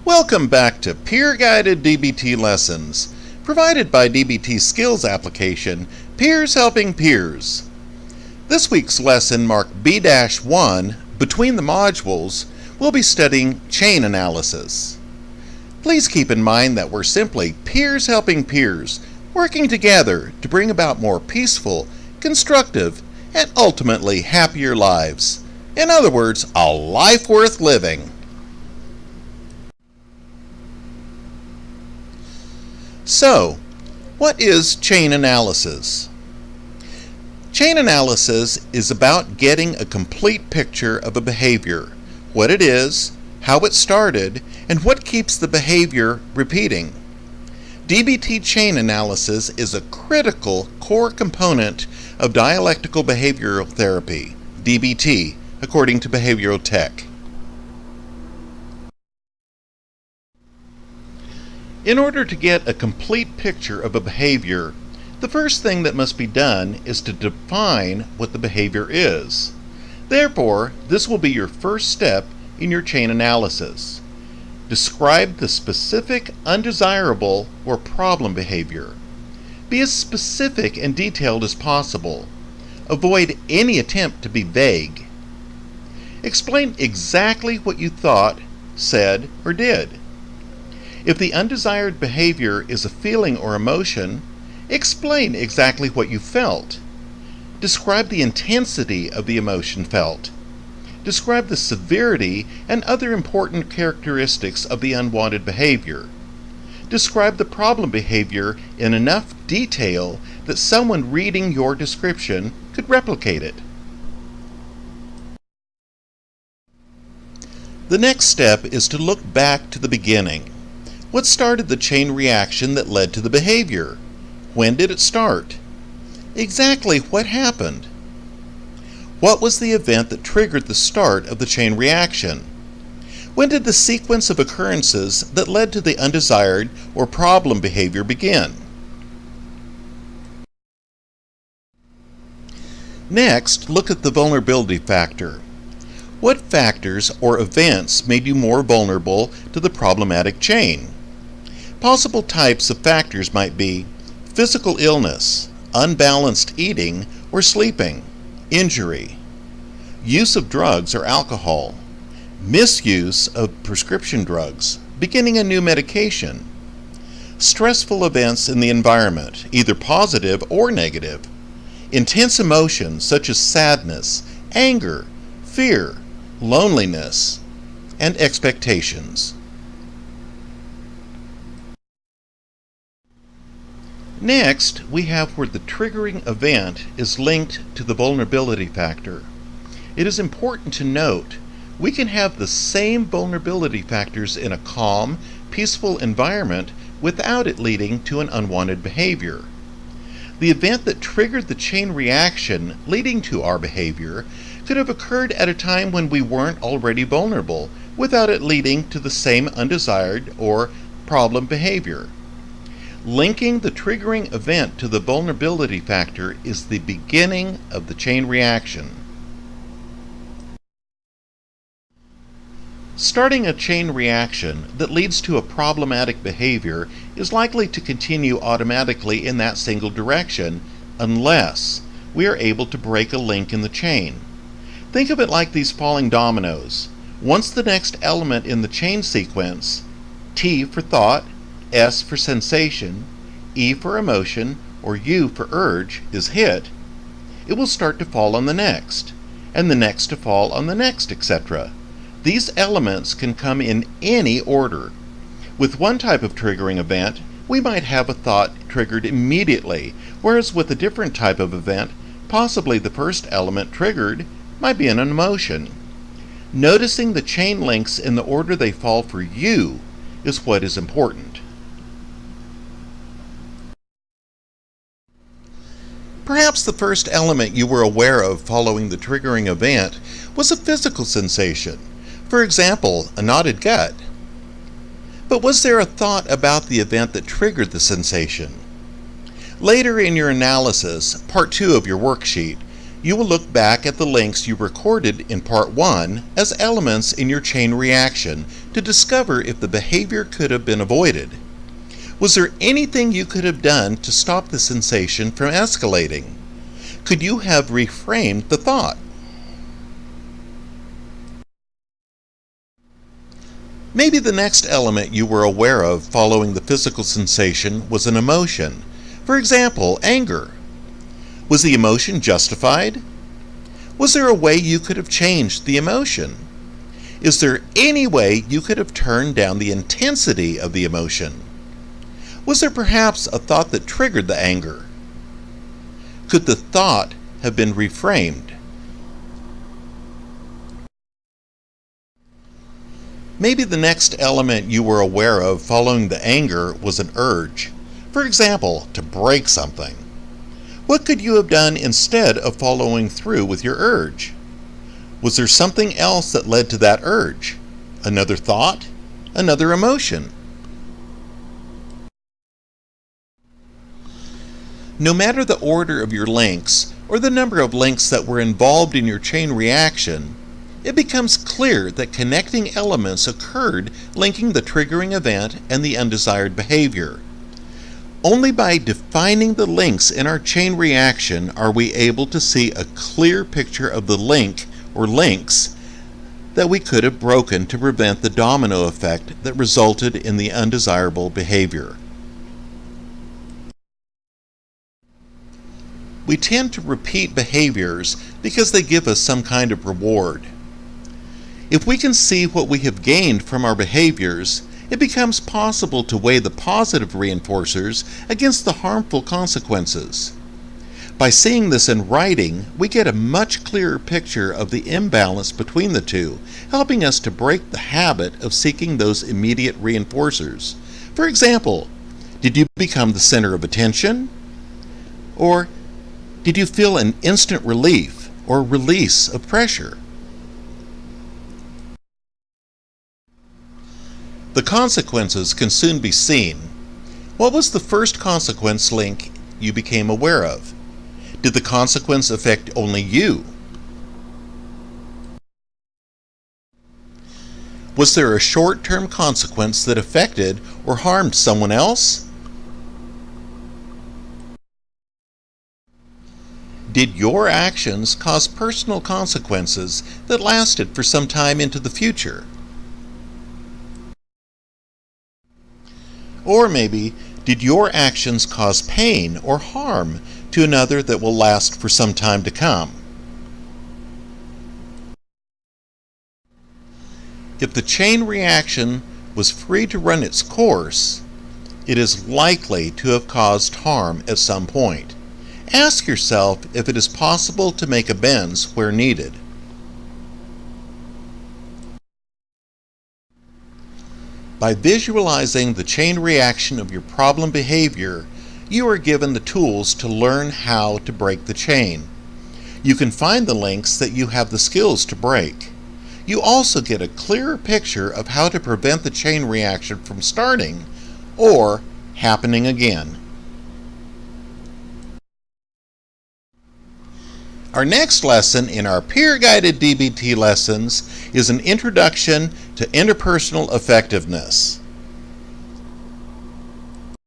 Welcome back to Peer-Guided DBT Lessons, provided by DBT Skills application, Peers Helping Peers. This week's lesson, marked B-1, Between the Modules, we'll be studying chain analysis. Please keep in mind that we're simply peers helping peers, working together to bring about more peaceful, constructive, and ultimately happier lives. In other words, a life worth living. So, what is chain analysis? Chain analysis is about getting a complete picture of a behavior, what it is, how it started, and what keeps the behavior repeating. DBT chain analysis is a critical core component of dialectical behavioral therapy, DBT, according to Behavioral Tech. In order to get a complete picture of a behavior, the first thing that must be done is to define what the behavior is. Therefore, this will be your first step in your chain analysis. Describe the specific, undesirable, or problem behavior. Be as specific and detailed as possible. Avoid any attempt to be vague. Explain exactly what you thought, said, or did. If the undesired behavior is a feeling or emotion, explain exactly what you felt. Describe the intensity of the emotion felt. Describe the severity and other important characteristics of the unwanted behavior. Describe the problem behavior in enough detail that someone reading your description could replicate it. The next step is to look back to the beginning. What started the chain reaction that led to the behavior? When did it start? Exactly what happened? What was the event that triggered the start of the chain reaction? When did the sequence of occurrences that led to the undesired or problem behavior begin? Next, look at the vulnerability factor. What factors or events made you more vulnerable to the problematic chain? Possible types of factors might be physical illness, unbalanced eating or sleeping, injury, use of drugs or alcohol, misuse of prescription drugs, beginning a new medication, stressful events in the environment, either positive or negative, intense emotions such as sadness, anger, fear, loneliness, and expectations. Next, we have where the triggering event is linked to the vulnerability factor. It is important to note we can have the same vulnerability factors in a calm, peaceful environment without it leading to an unwanted behavior. The event that triggered the chain reaction leading to our behavior could have occurred at a time when we weren't already vulnerable without it leading to the same undesired or problem behavior. Linking the triggering event to the vulnerability factor is the beginning of the chain reaction. Starting a chain reaction that leads to a problematic behavior is likely to continue automatically in that single direction unless we are able to break a link in the chain. Think of it like these falling dominoes. Once the next element in the chain sequence, T for thought, S for sensation, E for emotion, or U for urge, is hit, it will start to fall on the next, and the next to fall on the next, etc. These elements can come in any order. With one type of triggering event, we might have a thought triggered immediately, whereas with a different type of event, possibly the first element triggered might be an emotion. Noticing the chain links in the order they fall for you is what is important. Perhaps the first element you were aware of following the triggering event was a physical sensation, for example, a knotted gut. But was there a thought about the event that triggered the sensation? Later in your analysis, part 2 of your worksheet, You will look back at the links you recorded in Part 1 as elements in your chain reaction to discover if the behavior could have been avoided. Was there anything you could have done to stop the sensation from escalating? Could you have reframed the thought? Maybe the next element you were aware of following the physical sensation was an emotion. For example, anger. Was the emotion justified? Was there a way you could have changed the emotion? Is there any way you could have turned down the intensity of the emotion? Was there perhaps a thought that triggered the anger? Could the thought have been reframed? Maybe the next element you were aware of following the anger was an urge. For example, to break something. What could you have done instead of following through with your urge? Was there something else that led to that urge? Another thought? Another emotion? No matter the order of your links or the number of links that were involved in your chain reaction, it becomes clear that connecting elements occurred linking the triggering event and the undesired behavior. Only by defining the links in our chain reaction are we able to see a clear picture of the link or links that we could have broken to prevent the domino effect that resulted in the undesirable behavior. We tend to repeat behaviors because they give us some kind of reward. If we can see what we have gained from our behaviors, it becomes possible to weigh the positive reinforcers against the harmful consequences. By seeing this in writing, we get a much clearer picture of the imbalance between the two, helping us to break the habit of seeking those immediate reinforcers. For example, did you become the center of attention? Or did you feel an instant relief or release of pressure? The consequences can soon be seen. What was the first consequence link you became aware of? Did the consequence affect only you? Was there a short-term consequence that affected or harmed someone else? Did your actions cause personal consequences that lasted for some time into the future? Or maybe, did your actions cause pain or harm to another that will last for some time to come? If the chain reaction was free to run its course, it is likely to have caused harm at some point. Ask yourself if it is possible to make amends where needed. By visualizing the chain reaction of your problem behavior, you are given the tools to learn how to break the chain. You can find the links that you have the skills to break. You also get a clearer picture of how to prevent the chain reaction from starting or happening again. Our next lesson in our peer-guided DBT lessons is an introduction to interpersonal effectiveness.